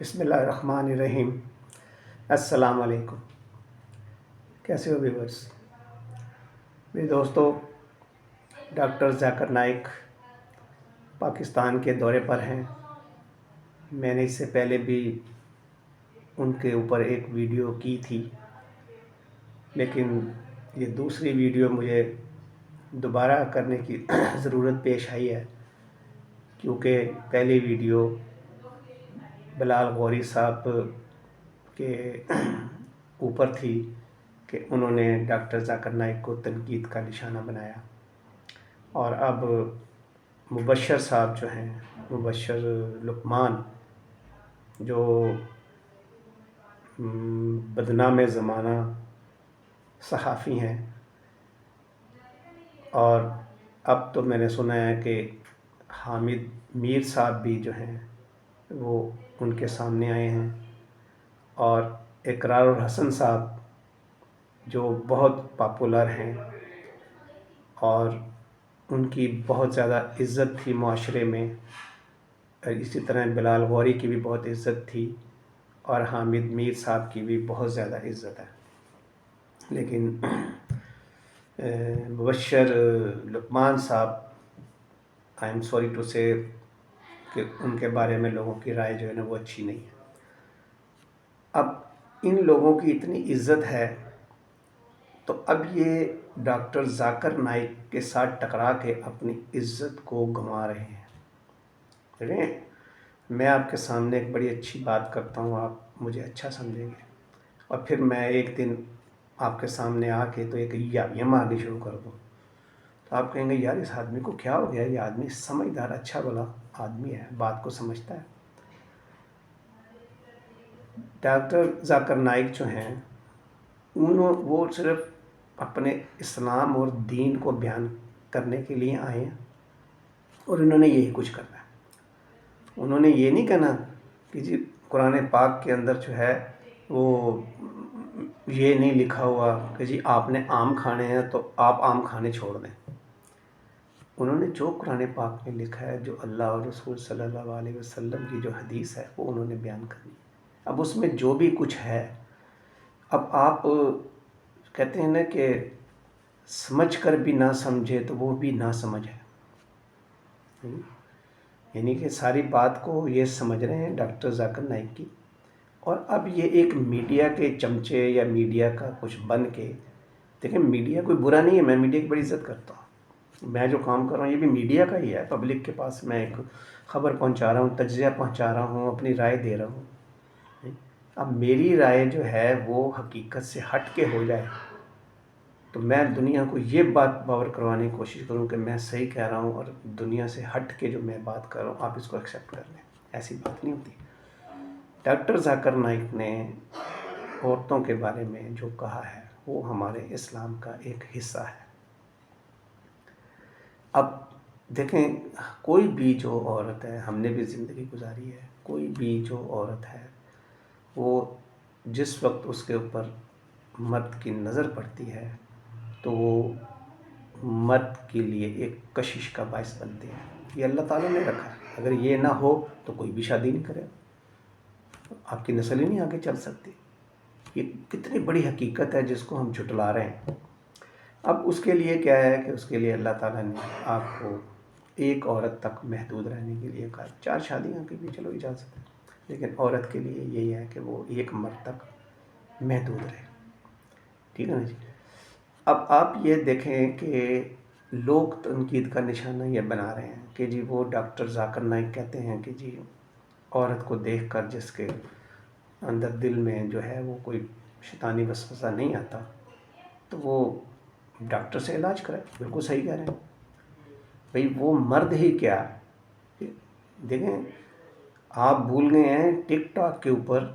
بسم اللہ الرحمن الرحیم۔ السلام علیکم۔ کیسے ہو ویورس؟ میرے دوستو، ڈاکٹر ذاکر نائک پاکستان کے دورے پر ہیں۔ میں نے اس سے پہلے بھی ان کے اوپر ایک ویڈیو کی تھی، لیکن یہ دوسری ویڈیو مجھے دوبارہ کرنے کی ضرورت پیش آئی ہے، کیونکہ پہلی ویڈیو بلال غوری صاحب کے اوپر تھی کہ انہوں نے ڈاکٹر ذاکر نائک کو تنقید کا نشانہ بنایا، اور اب مبشر صاحب جو ہیں، مبشر لقمان، جو بدنام زمانہ صحافی ہیں، اور اب تو میں نے سنا ہے کہ حامد میر صاحب بھی جو ہیں وہ ان کے سامنے آئے ہیں، اور اقرار الحسن صاحب جو بہت پاپولر ہیں اور ان کی بہت زیادہ عزت تھی معاشرے میں، اسی طرح بلال غوری کی بھی بہت عزت تھی اور حامد میر صاحب کی بھی بہت زیادہ عزت ہے، لیکن مبشر لقمان صاحب، آئی ایم سوری ٹو سے کہ ان کے بارے میں لوگوں کی رائے جو ہے نا وہ اچھی نہیں ہے۔ اب ان لوگوں کی اتنی عزت ہے تو اب یہ ڈاکٹر ذاکر نائک کے ساتھ ٹکرا کے اپنی عزت کو گنوا رہے ہیں۔ دیکھیں، میں آپ کے سامنے ایک بڑی اچھی بات کرتا ہوں، آپ مجھے اچھا سمجھیں گے، اور پھر میں ایک دن آپ کے سامنے آ کے تو ایک یاریاں مارنی شروع کر دوں تو آپ کہیں گے یار اس آدمی کو کیا ہو گیا، یہ آدمی سمجھدار اچھا بھلا آدمی ہے، بات کو سمجھتا ہے۔ ڈاکٹر ذاکر نائک جو ہیں وہ صرف اپنے اسلام اور دین کو بیان کرنے کے لیے آئے ہیں، اور انہوں نے یہی کچھ کرنا ہے۔ انہوں نے یہ نہیں کہنا کہ جی قرآن پاک کے اندر جو ہے وہ یہ نہیں لکھا ہوا کہ جی آپ نے آم کھانے ہیں تو آپ آم کھانے چھوڑ دیں۔ انہوں نے جو قرآن پاک میں لکھا ہے، جو اللہ اور رسول صلی اللہ علیہ وسلم کی جو حدیث ہے وہ انہوں نے بیان کرنی۔ اب اس میں جو بھی کچھ ہے، اب آپ کہتے ہیں نا کہ سمجھ کر بھی نہ سمجھے تو وہ بھی نہ سمجھ ہے، یعنی کہ ساری بات کو یہ سمجھ رہے ہیں ڈاکٹر ذاکر نائک کی، اور اب یہ ایک میڈیا کے چمچے یا میڈیا کا کچھ بن کے، دیکھیں میڈیا کوئی برا نہیں ہے، میں میڈیا کی بڑی عزت کرتا ہوں، میں جو کام کر رہا ہوں یہ بھی میڈیا کا ہی ہے، پبلک کے پاس میں ایک خبر پہنچا رہا ہوں، تجزیہ پہنچا رہا ہوں، اپنی رائے دے رہا ہوں۔ اب میری رائے جو ہے وہ حقیقت سے ہٹ کے ہو جائے تو میں دنیا کو یہ بات باور کروانے کی کوشش کروں کہ میں صحیح کہہ رہا ہوں، اور دنیا سے ہٹ کے جو میں بات کر رہا ہوں آپ اس کو ایکسیپٹ کر لیں، ایسی بات نہیں ہوتی۔ ڈاکٹر ذاکر نائک نے عورتوں کے بارے میں جو کہا ہے وہ ہمارے اسلام کا ایک حصہ ہے۔ اب دیکھیں، کوئی بھی جو عورت ہے، ہم نے بھی زندگی گزاری ہے، کوئی بھی جو عورت ہے وہ جس وقت اس کے اوپر مرد کی نظر پڑتی ہے تو وہ مرد کے لیے ایک کشش کا باعث بنتے ہیں۔ یہ اللہ تعالیٰ نے رکھا ہے، اگر یہ نہ ہو تو کوئی بھی شادی نہیں کرے، آپ کی نسل ہی نہیں آگے چل سکتی۔ یہ کتنی بڑی حقیقت ہے جس کو ہم جھٹلا رہے ہیں۔ اب اس کے لیے کیا ہے کہ اس کے لیے اللہ تعالیٰ نے آپ کو ایک عورت تک محدود رہنے کے لیے کہا، 4 شادیاں کی بھی چلو اجازت ہے، لیکن عورت کے لیے یہی ہے کہ وہ ایک مرد تک محدود رہے، ٹھیک ہے نا جی۔ اب آپ یہ دیکھیں کہ لوگ تنقید کا نشانہ یہ بنا رہے ہیں کہ جی وہ ڈاکٹر ذاکر نائک کہتے ہیں کہ جی عورت کو دیکھ کر جس کے اندر دل میں جو ہے وہ کوئی شیطانی وسوسہ نہیں آتا تو وہ ڈاکٹر سے علاج کرے، بالکل صحیح کہہ رہے ہیں۔ بھئی وہ مرد ہی کیا، دیکھیں آپ بھول گئے ہیں ٹک ٹاک کے اوپر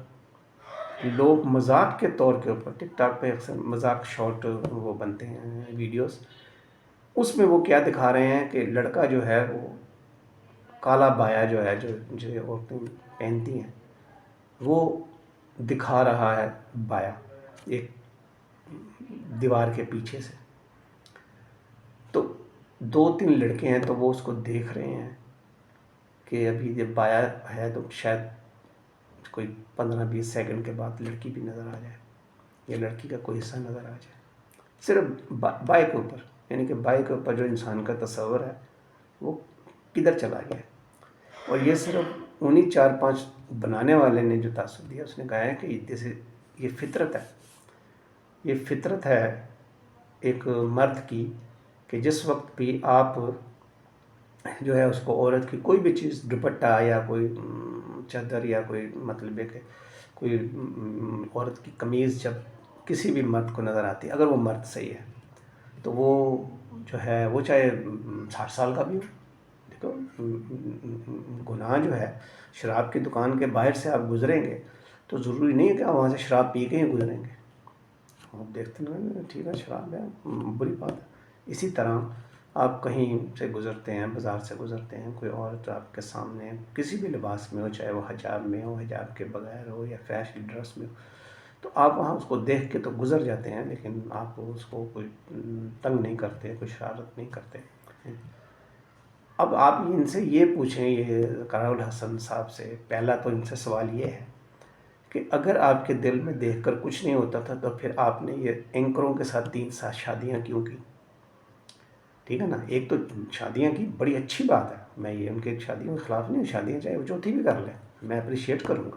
لوگ مذاق کے طور کے اوپر، ٹک ٹاک پہ اکثر مذاق شارٹ وہ بنتے ہیں ویڈیوز، اس میں وہ کیا دکھا رہے ہیں کہ لڑکا جو ہے وہ کالا بایا جو ہے جو عورتیں پہنتی ہیں وہ دکھا رہا ہے بایا ایک دیوار کے پیچھے سے، تو 2-3 لڑکے ہیں تو وہ اس کو دیکھ رہے ہیں کہ ابھی جب بایا ہے تو شاید کوئی 15-20 سیکنڈ کے بعد لڑکی بھی نظر آ جائے یا لڑکی کا کوئی حصہ نظر آ جائے، صرف بائے کے اوپر، یعنی کہ بائے کے اوپر جو انسان کا تصور ہے وہ کدھر چلا گیا. اور یہ صرف انہی 4-5 بنانے والے نے جو تاثر دیا، اس نے کہا ہے کہ یہ فطرت ہے، یہ فطرت ہے ایک مرد کی کہ جس وقت بھی آپ جو ہے اس کو عورت کی کوئی بھی چیز، دوپٹہ یا کوئی چادر یا کوئی مطلب ہے کہ کوئی عورت کی قمیض جب کسی بھی مرد کو نظر آتی ہے، اگر وہ مرد صحیح ہے تو وہ جو ہے وہ چاہے 60 سال کا بھی ہو. دیکھو گناہ جو ہے، شراب کی دکان کے باہر سے آپ گزریں گے تو ضروری نہیں ہے کہ آپ وہاں سے شراب پی کے ہی گزریں گے. آپ دیکھتے ہیں ٹھیک ہے شراب ہے، بری بات ہے. اسی طرح آپ کہیں سے گزرتے ہیں، بازار سے گزرتے ہیں، کوئی عورت آپ کے سامنے کسی بھی لباس میں ہو، چاہے وہ حجاب میں ہو، حجاب کے بغیر ہو، یا فیشن ڈریس میں ہو، تو آپ وہاں اس کو دیکھ کے تو گزر جاتے ہیں، لیکن آپ اس کو کوئی تنگ نہیں کرتے، کوئی شرارت نہیں کرتے. اب آپ ان سے یہ پوچھیں، یہ قرار الحسن صاحب سے، پہلا تو ان سے سوال یہ ہے کہ اگر آپ کے دل میں دیکھ کر کچھ نہیں ہوتا تھا تو پھر آپ نے یہ اینکروں کے ساتھ 3 شادیاں کیوں کی؟ ٹھیک ہے نا. ایک تو شادیاں کی بڑی اچھی بات ہے، میں یہ ان کے شادیوں کے خلاف نہیں، شادیاں چاہے وہ چوتھی بھی کر لیں، میں اپریشیٹ کروں گا.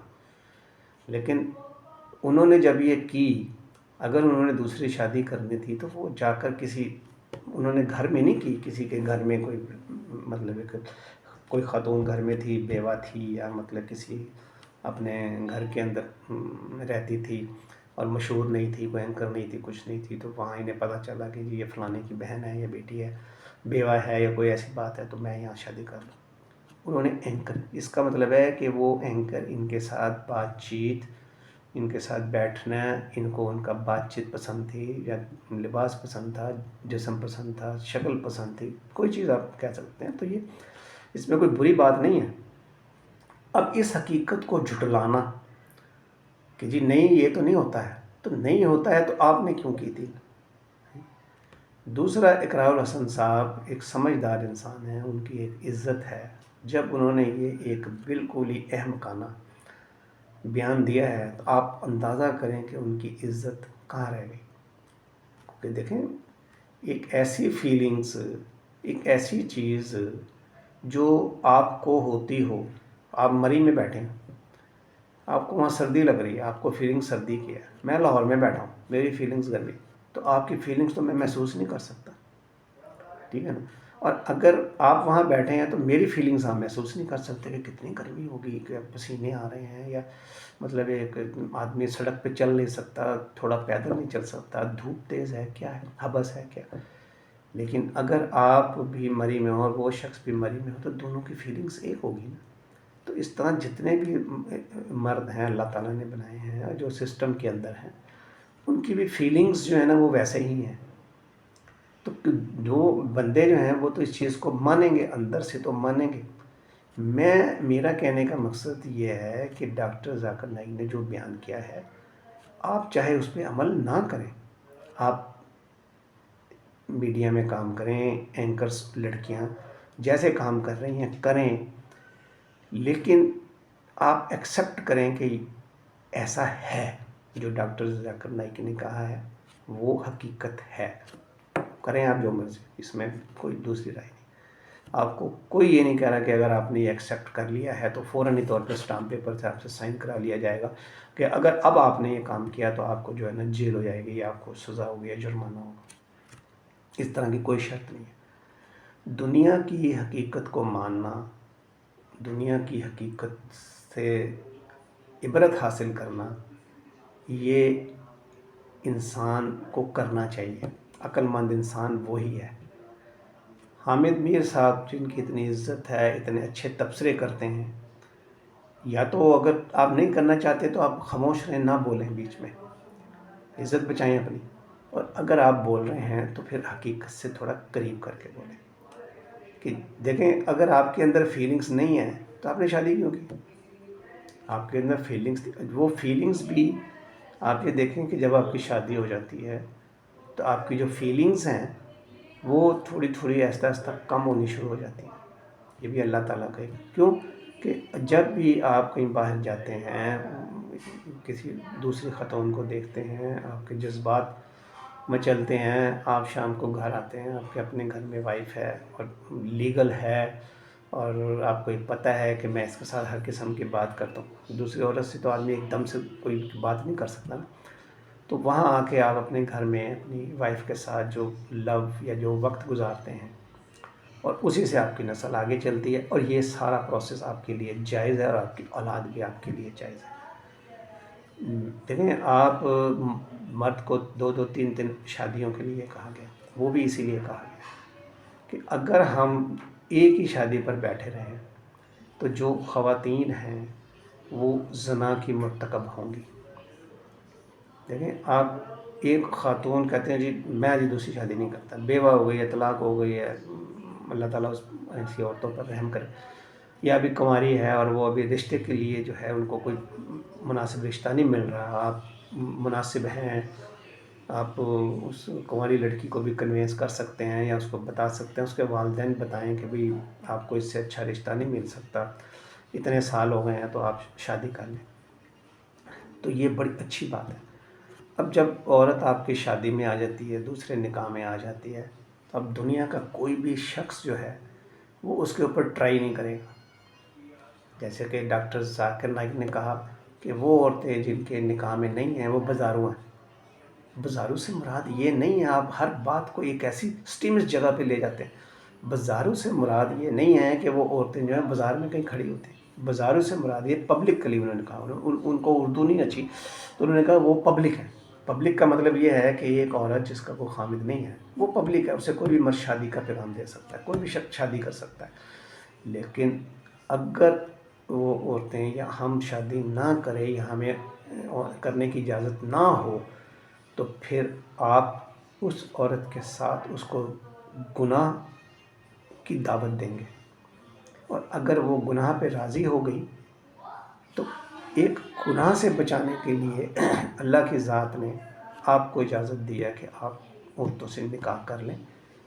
لیکن انہوں نے جب یہ کی، اگر انہوں نے دوسری شادی کرنی تھی تو وہ جا کر انہوں نے گھر میں نہیں کی، کسی کے گھر میں کوئی مطلب کوئی خاتون گھر میں تھی، بیوہ تھی، یا مطلب کسی اپنے گھر کے اندر رہتی تھی اور مشہور نہیں تھی، کوئی اینکر نہیں تھی، کچھ نہیں تھی، تو وہاں انہیں پتہ چلا کہ جی یہ فلانے کی بہن ہے یا بیٹی ہے، بیوہ ہے یا کوئی ایسی بات ہے، تو میں یہاں شادی کر لوں. انہوں نے اینکر، اس کا مطلب ہے کہ وہ اینکر ان کے ساتھ بات چیت، ان کے ساتھ بیٹھنا، ان کو ان کا بات چیت پسند تھی، یا لباس پسند تھا، جسم پسند تھا، شکل پسند تھی، کوئی چیز آپ کہہ سکتے ہیں، تو یہ اس میں کوئی بری بات نہیں ہے. اب اس حقیقت کو جھٹلانا کہ جی نہیں یہ تو نہیں ہوتا ہے، تو نہیں ہوتا ہے تو آپ نے کیوں کی تھی. دوسرا، اقرار الحسن صاحب ایک سمجھدار انسان ہیں، ان کی ایک عزت ہے. جب انہوں نے یہ ایک بالکل ہی احمقانہ بیان دیا ہے تو آپ اندازہ کریں کہ ان کی عزت کہاں رہ گئی. کیونکہ دیکھیں ایک ایسی فیلنگز، ایک ایسی چیز جو آپ کو ہوتی ہو، آپ مری میں بیٹھے ہیں، آپ کو وہاں سردی لگ رہی ہے، آپ کو فیلنگ سردی کی ہے، میں لاہور میں بیٹھا ہوں، میری فیلنگز گرمی، تو آپ کی فیلنگز تو میں محسوس نہیں کر سکتا. ٹھیک ہے نا. اور اگر آپ وہاں بیٹھے ہیں تو میری فیلنگز آپ محسوس نہیں کر سکتے کہ کتنی گرمی ہوگی، کہ پسینے آ رہے ہیں، یا مطلب ایک آدمی سڑک پہ چل نہیں سکتا، تھوڑا پیدل نہیں چل سکتا، دھوپ تیز ہے، کیا ہے، حبس ہے کیا. لیکن اگر آپ بھی مری میں ہو اور وہ شخص بھی مری میں ہو تو دونوں کی فیلنگز ایک ہوگی نا. تو اس طرح جتنے بھی مرد ہیں اللہ تعالیٰ نے بنائے ہیں جو سسٹم کے اندر ہیں، ان کی بھی فیلنگز جو ہے نا وہ ویسے ہی ہیں. تو جو بندے جو ہیں وہ تو اس چیز کو مانیں گے، اندر سے تو مانیں گے. میرا کہنے کا مقصد یہ ہے کہ ڈاکٹر ذاکر نائک نے جو بیان کیا ہے، آپ چاہے اس پہ عمل نہ کریں، آپ میڈیا میں کام کریں، اینکرز لڑکیاں جیسے کام کر رہی ہیں کریں، لیکن آپ ایکسیپٹ کریں کہ ایسا ہے جو ڈاکٹر ذاکر نائک نے کہا ہے وہ حقیقت ہے. کریں آپ جو مرضی، اس میں کوئی دوسری رائے نہیں. آپ کو کوئی یہ نہیں کہہ رہا کہ اگر آپ نے یہ ایکسیپٹ کر لیا ہے تو فوراً طور پر اسٹامپ پیپر سے آپ سے سائن کرا لیا جائے گا کہ اگر اب آپ نے یہ کام کیا تو آپ کو جو ہے نا جیل ہو جائے گی، یا آپ کو سزا ہوگی یا جرمانہ ہوگا. اس طرح کی کوئی شرط نہیں ہے. دنیا کی حقیقت کو ماننا، دنیا کی حقیقت سے عبرت حاصل کرنا، یہ انسان کو کرنا چاہیے. عقل مند انسان وہی ہے. حامد میر صاحب جن کی اتنی عزت ہے، اتنے اچھے تبصرے کرتے ہیں، یا تو اگر آپ نہیں کرنا چاہتے تو آپ خاموش رہیں، نہ بولیں، بیچ میں عزت بچائیں اپنی. اور اگر آپ بول رہے ہیں تو پھر حقیقت سے تھوڑا قریب کر کے بولیں کہ دیکھیں اگر آپ کے اندر فیلنگز نہیں ہیں تو آپ نے شادی کیوں کی. آپ کے اندر فیلنگز تھی، وہ فیلنگز بھی آپ یہ دیکھیں کہ جب آپ کی شادی ہو جاتی ہے تو آپ کی جو فیلنگز ہیں وہ تھوڑی تھوڑی آہستہ آہستہ کم ہونی شروع ہو جاتی ہیں. یہ بھی اللہ تعالیٰ کا کیوں کہ جب بھی آپ کہیں باہر جاتے ہیں، کسی دوسری خاتون کو دیکھتے ہیں، آپ کے جذبات مچلتے ہیں، آپ شام کو گھر آتے ہیں، آپ کے اپنے گھر میں وائف ہے اور لیگل ہے، اور آپ کو یہ پتہ ہے کہ میں اس کے ساتھ ہر قسم کی بات کرتا ہوں، دوسری عورت سے تو آدمی ایک دم سے کوئی بات نہیں کر سکتا نا، تو وہاں آ کے آپ اپنے گھر میں اپنی وائف کے ساتھ جو لو یا جو وقت گزارتے ہیں، اور اسی سے آپ کی نسل آگے چلتی ہے، اور یہ سارا پروسیس آپ کے لیے جائز ہے، اور آپ کی اولاد بھی آپ کے لیے جائز ہے۔ دیکھیں، آپ مرد کو 2-2 3 شادیوں کے لیے کہا گیا، وہ بھی اسی لیے کہا گیا کہ اگر ہم ایک ہی شادی پر بیٹھے رہیں تو جو خواتین ہیں وہ زنا کی مرتکب ہوں گی۔ دیکھیں، آپ ایک خاتون کہتے ہیں جی میں جی دوسری شادی نہیں کرتا، بیوہ ہو گئی ہے، طلاق ہو گئی ہے، اللہ تعالیٰ ایسی عورتوں پر رحم کرے، یا ابھی کنواری ہے اور وہ ابھی رشتے کے لیے جو ہے ان کو کوئی مناسب رشتہ نہیں مل رہا، آپ مناسب ہیں، آپ اس کنواری لڑکی کو بھی کنوینس کر سکتے ہیں، یا اس کو بتا سکتے ہیں، اس کے والدین بتائیں کہ بھئی آپ کو اس سے اچھا رشتہ نہیں مل سکتا، اتنے سال ہو گئے ہیں تو آپ شادی کر لیں، تو یہ بڑی اچھی بات ہے۔ اب جب عورت آپ کی شادی میں آ جاتی ہے، دوسرے نکاح میں آ جاتی ہے، تو اب دنیا کا کوئی بھی شخص جو ہے وہ اس کے اوپر ٹرائی نہیں کرے گا۔ جیسے کہ ڈاکٹر ذاکر نائک نے کہا کہ وہ عورتیں جن کے نکاح میں نہیں ہیں وہ بازارو ہیں۔ بازارو سے مراد یہ نہیں ہے، آپ ہر بات کو ایک ایسی سٹیمس جگہ پہ لے جاتے ہیں۔ بازارو سے مراد یہ نہیں ہے کہ وہ عورتیں جو ہیں بازار میں کہیں کھڑی ہوتی ہیں، بازارو سے مراد یہ پبلک کے لیے انہوں نے کہا، ان کو اردو نہیں اچھی تو انہوں نے کہا وہ پبلک ہے۔ پبلک کا مطلب یہ ہے کہ ایک عورت جس کا کوئی خامد نہیں ہے وہ پبلک ہے، اسے کوئی بھی مرد شادی کا پیغام دے سکتا ہے، کوئی بھی شخص شادی کر سکتا ہے۔ لیکن اگر وہ عورتیں یا ہم شادی نہ کریں یا ہمیں کرنے کی اجازت نہ ہو تو پھر آپ اس عورت کے ساتھ اس کو گناہ کی دعوت دیں گے، اور اگر وہ گناہ پہ راضی ہو گئی تو ایک گناہ سے بچانے کے لیے اللہ کی ذات نے آپ کو اجازت دیا کہ آپ عورتوں سے نکاح کر لیں،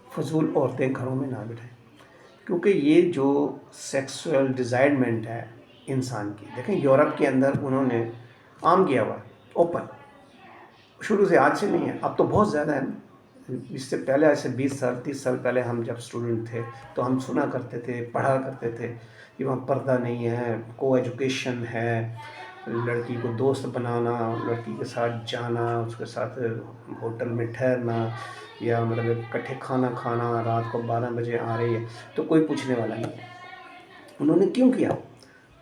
فضول عورتیں گھروں میں نہ بٹھائیں، کیونکہ یہ جو سیکسول ڈیزائرمنٹ ہے انسان کی، دیکھیں یورپ کے اندر انہوں نے عام کیا ہوا ہے، اوپن، شروع سے، آج سے نہیں ہے، اب تو بہت زیادہ ہے۔ اس سے پہلے ایسے 20 سال 30 سال پہلے ہم جب اسٹوڈنٹ تھے تو ہم سنا کرتے تھے، پڑھا کرتے تھے کہ وہاں پردہ نہیں ہے، کو ایجوکیشن ہے، لڑکی کو دوست بنانا، لڑکی کے ساتھ جانا، اس کے ساتھ ہوٹل میں ٹھہرنا، یا مطلب اکٹھے کھانا کھانا، رات کو 12 بجے آ رہی ہے تو کوئی پوچھنے والا نہیں ہے۔ انہوں نے کیوں کیا؟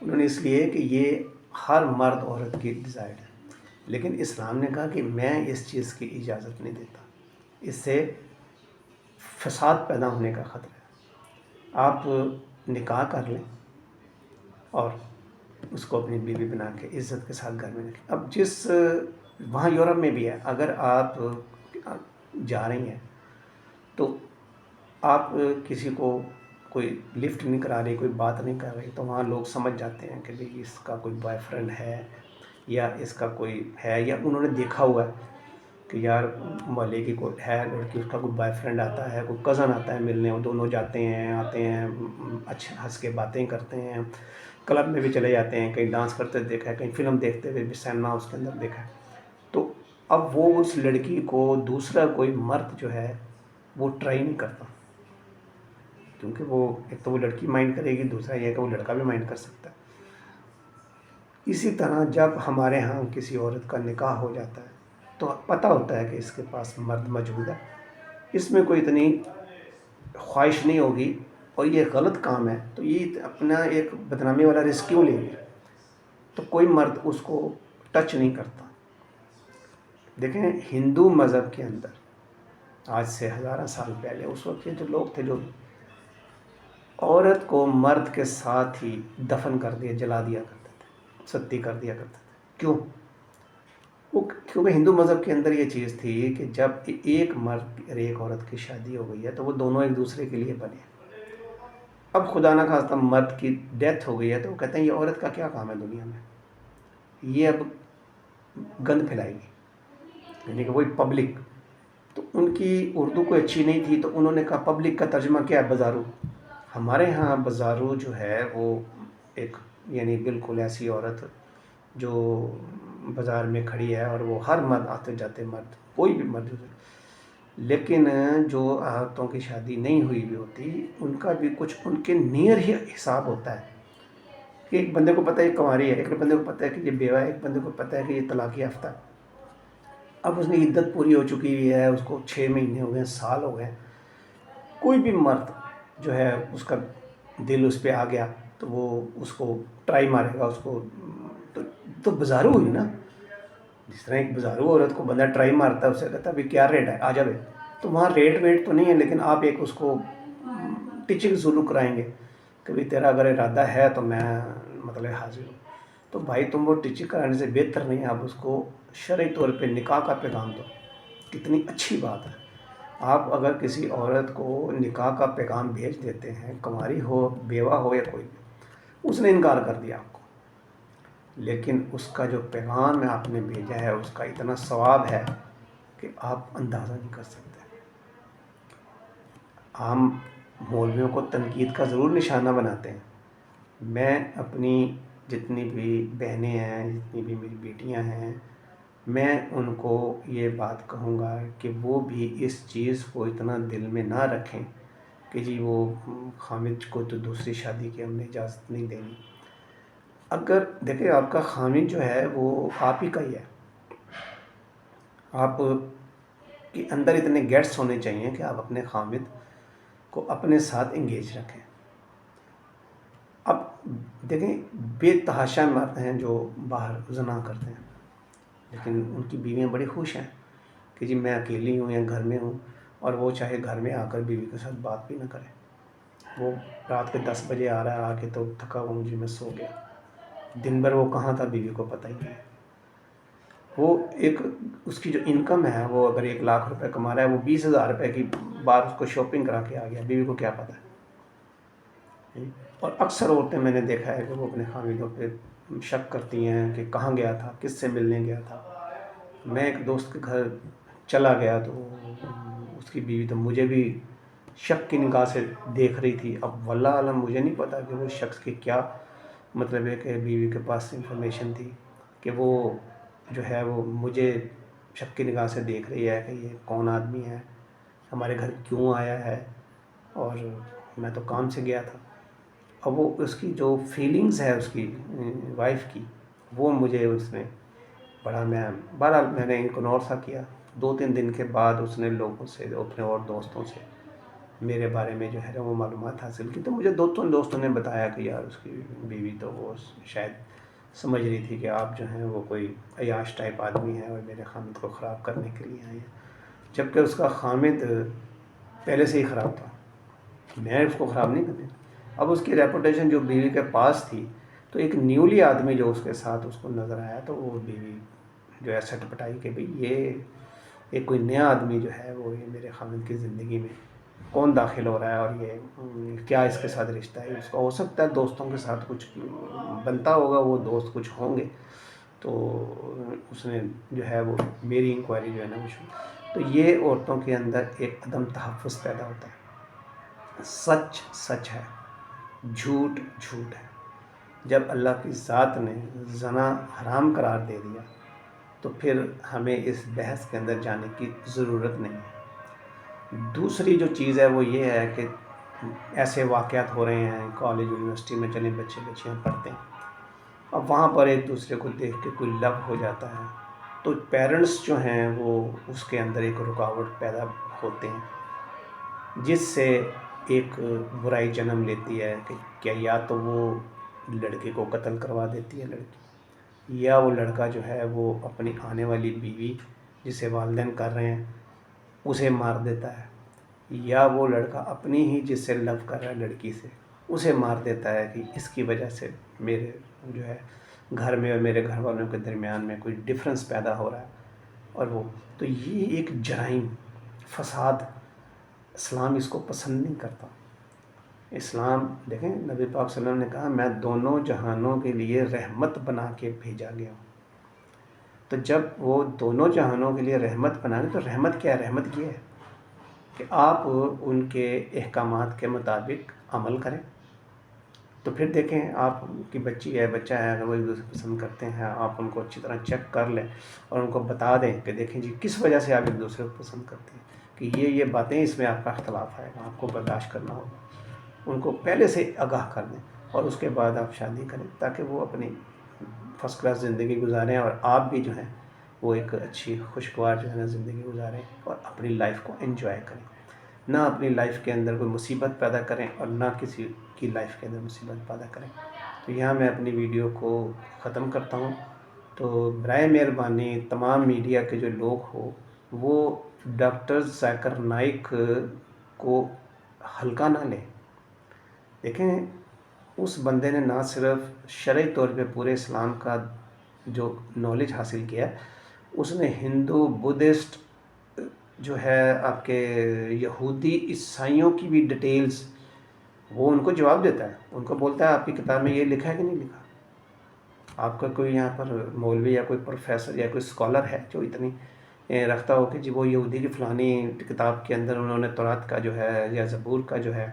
انہوں نے اس لیے کہ یہ ہر مرد عورت کی ڈیزائر ہے، لیکن اسلام نے کہا کہ میں اس چیز کی اجازت نہیں دیتا، اس سے فساد پیدا ہونے کا خطرہ ہے۔ آپ نکاح کر لیں اور اس کو اپنی بیوی بنا کے عزت کے ساتھ گھر میں رکھیں۔ اب وہاں یورپ میں بھی ہے، اگر آپ جا رہی ہیں تو آپ کسی کو کوئی لفٹ نہیں کرا رہی، کوئی بات نہیں کر رہی، تو وہاں لوگ سمجھ جاتے ہیں کہ بھئی اس کا کوئی بوائے فرینڈ ہے، یا اس کا کوئی ہے، یا انہوں نے دیکھا ہوا ہے کہ یار محلے کی کوئی ہے لڑکی، اس کا کوئی بوائے فرینڈ آتا ہے، کوئی کزن آتا ہے ملنے، وہ دونوں جاتے ہیں آتے ہیں، اچھے ہنس کے باتیں کرتے ہیں، کلب میں بھی چلے جاتے ہیں، کہیں ڈانس کرتے دیکھا ہے، کہیں فلم دیکھتے ہوئے بھی سینما اس کے اندر دیکھا ہے، تو اب وہ اس لڑکی کو دوسرا کوئی مرد جو ہے وہ ٹرائی نہیں کرتا، کیونکہ وہ ایک تو وہ لڑکی مائنڈ کرے گی، دوسرا یہ ہے کہ وہ لڑکا بھی مائنڈ کر سکتا ہے۔ اسی طرح جب ہمارے ہاں کسی عورت کا نکاح ہو جاتا ہے تو پتہ ہوتا ہے کہ اس کے پاس مرد موجود ہے، اس میں کوئی اتنی خواہش نہیں ہوگی، اور یہ غلط کام ہے تو یہ اپنا ایک بدنامی والا رسک کیوں لیں گے، تو کوئی مرد اس کو ٹچ نہیں کرتا۔ دیکھیں ہندو مذہب کے اندر آج سے ہزارہ سال پہلے اس وقت کے جو لوگ تھے جو عورت کو مرد کے ساتھ ہی دفن کر دیا، جلا دیا کرتے تھے، ستی کر دیا کرتے تھے، کیوں؟ کیونکہ ہندو مذہب کے اندر یہ چیز تھی کہ جب ایک مرد اور ایک عورت کی شادی ہو گئی ہے تو وہ دونوں ایک دوسرے کے لیے بنے۔ اب خدا نہ خواستہ مرد کی ڈیتھ ہو گئی ہے تو وہ کہتے ہیں یہ عورت کا کیا کام ہے دنیا میں، یہ اب گند پھیلائے گی، یعنی کہ وہی پبلک، تو ان کی اردو کوئی اچھی نہیں تھی تو انہوں نے کہا پبلک کا ترجمہ کیا ہے؟ بازارو۔ ہمارے ہاں بازارو جو ہے وہ ایک یعنی بالکل ایسی عورت جو بازار میں کھڑی ہے اور وہ ہر مرد آتے جاتے مرد کوئی بھی مرد، لیکن جو عورتوں کی شادی نہیں ہوئی بھی ہوتی ان کا بھی کچھ ان کے نیئر ہی حساب ہوتا ہے کہ ایک بندے کو پتہ ہے یہ کنواری ہے، ایک بندے کو پتہ ہے کہ یہ بیوہ ہے، ایک بندے کو پتہ ہے کہ یہ طلاق یافتہ ہے، اب اس کی عدت پوری ہو چکی ہوئی ہے، اس کو 6 مہینے ہو گئے، سال ہو گئے، کوئی بھی مرد جو ہے اس کا دل اس پہ آ گیا تو وہ اس کو ٹرائی مارے گا، اس کو تو بازارو ہوئی نا، جس طرح ایک بازارو عورت کو بندہ ٹرائی مارتا ہے، اسے کہتا ہے ابھی کیا ریٹ ہے آ جا بھائی، تو وہاں ریٹ ویٹ تو نہیں ہے، لیکن آپ ایک اس کو ٹیچنگ ضرور کرائیں گے کہ بھائی تیرا اگر ارادہ ہے تو میں مطلب حاضر ہوں، تو بھائی تم وہ ٹیچنگ کرانے سے بہتر نہیں ہے آپ اس کو شرعی طور پہ نکاح کا پیغام دو، کتنی اچھی بات ہے۔ آپ اگر کسی عورت کو نکاح کا پیغام بھیج دیتے ہیں، کنواری ہو بیوہ ہو یا کوئی بھی، اس نے انکار کر دیا آپ کو، لیکن اس کا جو پیغام آپ نے بھیجا ہے اس کا اتنا ثواب ہے کہ آپ اندازہ نہیں کر سکتے۔ عام مولویوں کو تنقید کا ضرور نشانہ بناتے ہیں، میں اپنی جتنی بھی بہنیں ہیں، جتنی بھی میری بیٹیاں ہیں، میں ان کو یہ بات کہوں گا کہ وہ بھی اس چیز کو اتنا دل میں نہ رکھیں کہ جی وہ خامد کو تو دوسری شادی کی ہم نے اجازت نہیں دینی۔ اگر دیکھیں آپ کا خامد جو ہے وہ آپ ہی کا ہی ہے، آپ کے اندر اتنے گیٹس ہونے چاہیے کہ آپ اپنے خامد کو اپنے ساتھ انگیج رکھیں۔ اب دیکھیں بے تحاشا مرد ہیں جو باہر زنا کرتے ہیں، لیکن ان کی بیویاں بڑی خوش ہیں کہ جی میں اکیلی ہوں یا گھر میں ہوں، اور وہ چاہے گھر میں آ کر بیوی کے ساتھ بات بھی نہ کرے، وہ رات کے 10 بجے آ رہا ہے، آ کے تو تھکا ہوا مجھے میں سو گیا، دن بھر وہ کہاں تھا بیوی کو پتہ ہی نہیں ہے۔ وہ ایک اس کی جو انکم ہے، وہ اگر 1 لاکھ روپے کما رہا ہے، وہ 20,000 روپے کی بار اس کو شاپنگ کرا کے آ گیا، بیوی کو کیا پتہ ہے۔ اور اکثر عورتیں میں نے دیکھا ہے کہ وہ اپنے خامدوں پہ شک کرتی ہیں کہ کہاں گیا تھا، کس سے ملنے گیا تھا۔ میں ایک دوست کے گھر چلا گیا تو اس کی بیوی تو مجھے بھی شک کی نگاہ سے دیکھ رہی تھی، اب واللہ عالم مجھے نہیں پتا کہ وہ شخص کی کیا مطلب ہے کہ بیوی کے پاس انفارمیشن تھی کہ وہ جو ہے وہ مجھے شک کی نگاہ سے دیکھ رہی ہے کہ یہ کون آدمی ہے، ہمارے گھر کیوں آیا ہے، اور میں تو کام سے گیا تھا۔ اب وہ اس کی جو فیلنگز ہے اس کی وائف کی، وہ مجھے اس میں بڑا بہرحال میں نے اگنور سا کیا۔ 2-3 دن کے بعد اس نے لوگوں سے، اپنے اور دوستوں سے میرے بارے میں جو ہے وہ معلومات حاصل کی، تو مجھے 2-3 دوستوں نے بتایا کہ یار اس کی بیوی تو وہ شاید سمجھ رہی تھی کہ آپ جو ہیں وہ کوئی عیاش ٹائپ آدمی ہیں اور میرے خامد کو خراب کرنے کے لیے آئے ہیں، جبکہ اس کا خامد پہلے سے ہی خراب تھا، میں اس کو خراب نہیں کرنے۔ اب اس کی ریپوٹیشن جو بیوی کے پاس تھی، تو ایک نیولی آدمی جو اس کے ساتھ اس کو نظر آیا تو وہ بیوی جو ہے سٹ پٹائی کہ بھئی یہ ایک کوئی نیا آدمی جو ہے وہ یہ میرے خامد کی زندگی میں کون داخل ہو رہا ہے، اور یہ کیا اس کے ساتھ رشتہ ہے۔ اس کا ہو سکتا ہے دوستوں کے ساتھ کچھ بنتا ہوگا، وہ دوست کچھ ہوں گے، تو اس نے جو ہے وہ میری انکوائری جو ہے نا وہ شروع، تو یہ عورتوں کے اندر ایک عدم تحفظ پیدا ہوتا ہے۔ سچ سچ ہے، جھوٹ جھوٹ ہے۔ جب اللہ کی ذات نے زنا حرام قرار دے دیا تو پھر ہمیں اس بحث کے اندر جانے کی ضرورت نہیں ہے۔ دوسری جو چیز ہے وہ یہ ہے کہ ایسے واقعات ہو رہے ہیں کالج یونیورسٹی میں، چلیں بچے بچیاں پڑھتے ہیں، اب وہاں پر ایک دوسرے کو دیکھ کے کوئی لو ہو جاتا ہے، تو پیرنٹس جو ہیں وہ اس کے اندر ایک رکاوٹ پیدا ہوتے ہیں، جس سے ایک برائی جنم لیتی ہے کہ کیا یا تو وہ لڑکے کو قتل کروا دیتی ہے لڑکی، یا وہ لڑکا جو ہے وہ اپنی آنے والی بیوی جسے والدین کر رہے ہیں اسے مار دیتا ہے، یا وہ لڑکا اپنی ہی جس سے لو کر رہا ہے لڑکی سے اسے مار دیتا ہے کہ اس کی وجہ سے میرے جو ہے گھر میں اور میرے گھر والوں کے درمیان میں کوئی ڈفرینس پیدا ہو رہا ہے، اور وہ تو یہ ایک جرائم فساد، اسلام اس کو پسند نہیں کرتا۔ اسلام دیکھیں نبی پاک صلی اللہ علیہ وسلم نے کہا میں دونوں جہانوں کے لیے رحمت بنا کے بھیجا گیا ہوں، تو جب وہ دونوں جہانوں کے لیے رحمت بنا تو رحمت کیا ہے؟ رحمت یہ ہے کہ آپ ان کے احکامات کے مطابق عمل کریں، تو پھر دیکھیں آپ کی بچی ہے بچہ ہے، اگر وہ ایک دوسرے پسند کرتے ہیں، آپ ان کو اچھی طرح چیک کر لیں اور ان کو بتا دیں کہ دیکھیں جی کس وجہ سے آپ ایک دوسرے کو پسند کرتے ہیں، کہ یہ باتیں اس میں آپ کا اختلاف آئے گا، آپ کو برداشت کرنا ہوگا، ان کو پہلے سے آگاہ کر دیں اور اس کے بعد آپ شادی کریں، تاکہ وہ اپنی فرسٹ کلاس زندگی گزاریں اور آپ بھی جو ہیں وہ ایک اچھی خوشگوار جو ہے نا زندگی گزاریں اور اپنی لائف کو انجوائے کریں، نہ اپنی لائف کے اندر کوئی مصیبت پیدا کریں اور نہ کسی کی لائف کے اندر مصیبت پیدا کریں۔ تو یہاں میں اپنی ویڈیو کو ختم کرتا ہوں۔ تو برائے مہربانی تمام میڈیا کے جو لوگ ہو وہ ڈاکٹر ذاکر نائک کو ہلکا نہ لیں۔ دیکھیں اس بندے نے نہ صرف شرعی طور پہ پورے اسلام کا جو نالج حاصل کیا، اس نے ہندو بدھسٹ جو ہے آپ کے یہودی عیسائیوں کی بھی ڈیٹیلز وہ ان کو جواب دیتا ہے، ان کو بولتا ہے آپ کی کتاب میں یہ لکھا ہے کہ نہیں لکھا۔ آپ کا کوئی یہاں پر مولوی یا کوئی پروفیسر یا کوئی اسکالر ہے جو اتنی رکھتا ہو کہ جی وہ یہودی کی فلانی کتاب کے اندر انہوں نے تورات کا جو ہے یا زبور کا جو ہے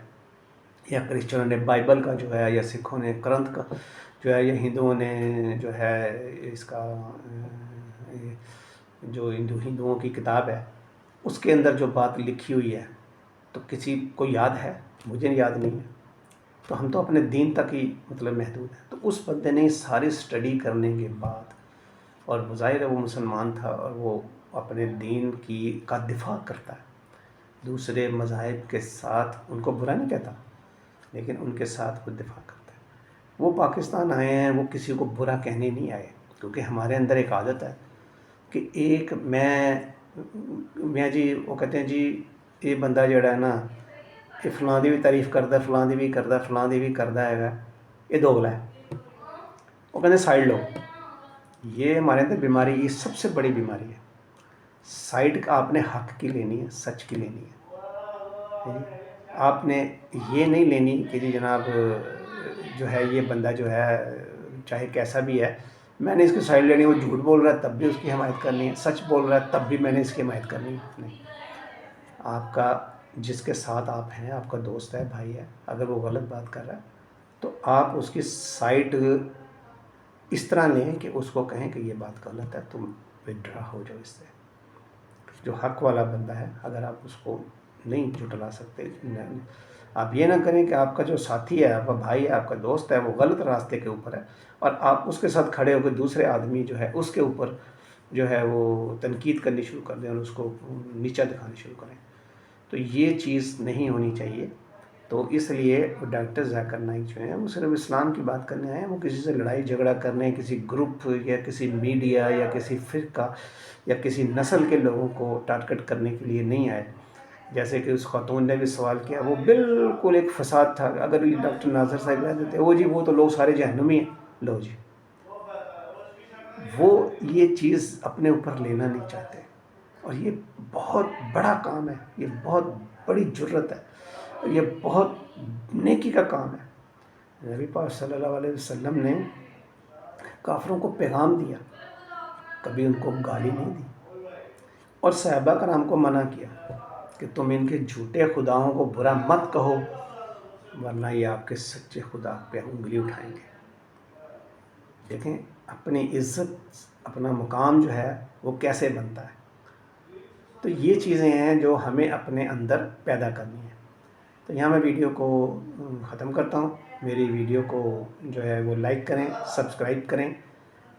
یا کرسچنوں نے بائبل کا جو ہے یا سکھوں نے گرنتھ کا جو ہے یا ہندوؤں نے جو ہے اس کا جو ہندوؤں کی کتاب ہے اس کے اندر جو بات لکھی ہوئی ہے تو کسی کو یاد ہے؟ مجھے یاد نہیں ہے۔ تو ہم تو اپنے دین تک ہی مطلب محدود ہیں۔ تو اس بندے نے ساری اسٹڈی کرنے کے بعد اور بظاہر ہے وہ مسلمان تھا اور وہ اپنے دین کا دفاع کرتا ہے، دوسرے مذاہب کے ساتھ ان کو برا نہیں کہتا لیکن ان کے ساتھ وہ دفاع کرتا ہے۔ وہ پاکستان آئے ہیں، وہ کسی کو برا کہنے نہیں آئے، کیونکہ ہمارے اندر ایک عادت ہے کہ ایک میں جی وہ کہتے ہیں جی یہ بندہ جڑا ہے نا یہ فلاں دی بھی تعریف کرتا، فلاں دی بھی کرتا، فلاں دی بھی کرتا ہے، یہ دوگلا ہے، وہ کہتے ہیں سائڈ لو۔ یہ ہمارے اندر بیماری، یہ سب سے بڑی بیماری ہے۔ سائڈ کا آپ نے حق کی لینی ہے، سچ کی لینی ہے، آپ نے یہ نہیں لینی کہ جی جناب جو ہے یہ بندہ جو ہے چاہے کیسا بھی ہے میں نے اس کی سائڈ لینی ہے، وہ جھوٹ بول رہا ہے تب بھی اس کی حمایت کرنی ہے، سچ بول رہا ہے تب بھی میں نے اس کی حمایت کرنی ہے۔ نہیں، آپ کا جس کے ساتھ آپ ہیں، آپ کا دوست ہے، بھائی ہے، اگر وہ غلط بات کر رہا ہے تو آپ اس کی سائڈ اس طرح لیں کہ اس کو کہیں کہ یہ بات غلط ہے، تم وڈرا ہو جاؤ اس سے۔ جو حق والا بندہ ہے اگر آپ اس کو نہیں جھٹلا سکتے، آپ یہ نہ کریں کہ آپ کا جو ساتھی ہے، آپ کا بھائی ہے، آپ کا دوست ہے، وہ غلط راستے کے اوپر ہے اور آپ اس کے ساتھ کھڑے ہو کے دوسرے آدمی جو ہے اس کے اوپر جو ہے وہ تنقید کرنی شروع کر دیں اور اس کو نیچا دکھانا شروع کریں، تو یہ چیز نہیں ہونی چاہیے۔ تو اس لیے ڈاکٹر ذاکر نائک جو ہیں وہ صرف اسلام کی بات کرنے آئے ہیں، وہ کسی سے لڑائی جھگڑا کرنے، کسی گروپ یا کسی میڈیا یا کسی فرقہ یا کسی نسل کے لوگوں کو ٹارگٹ کرنے کے لیے نہیں آئے۔ جیسے کہ اس خاتون نے بھی سوال کیا، وہ بالکل ایک فساد تھا، اگر یہ ڈاکٹر ناظر صاحب کہہ دیتے وہ جی وہ تو لوگ سارے جہنمی ہیں، لو جی وہ یہ چیز اپنے اوپر لینا نہیں چاہتے، اور یہ بہت بڑا کام ہے، یہ بہت بڑی جرت ہے، یہ بہت نیکی کا کام ہے۔ نبی پاک صلی اللہ علیہ وسلم نے کافروں کو پیغام دیا، کبھی ان کو گالی نہیں دی، اور صحابہ کرام کو منع کیا کہ تم ان کے جھوٹے خداؤں کو برا مت کہو ورنہ یہ آپ کے سچے خدا پہ انگلی اٹھائیں گے۔ دیکھیں اپنی عزت، اپنا مقام جو ہے وہ کیسے بنتا ہے، تو یہ چیزیں ہیں جو ہمیں اپنے اندر پیدا کرنی ہیں۔ تو یہاں میں ویڈیو کو ختم کرتا ہوں۔ میری ویڈیو کو جو ہے وہ لائک کریں، سبسکرائب کریں،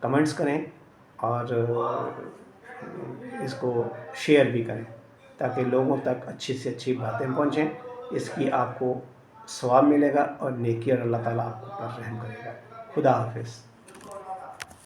کمنٹس کریں اور اس کو شیئر بھی کریں تاکہ لوگوں تک اچھی سے اچھی باتیں پہنچیں۔ اس کی آپ کو ثواب ملے گا اور نیکی، اور اللہ تعالیٰ آپ پر رحم کرے گا۔ خدا حافظ۔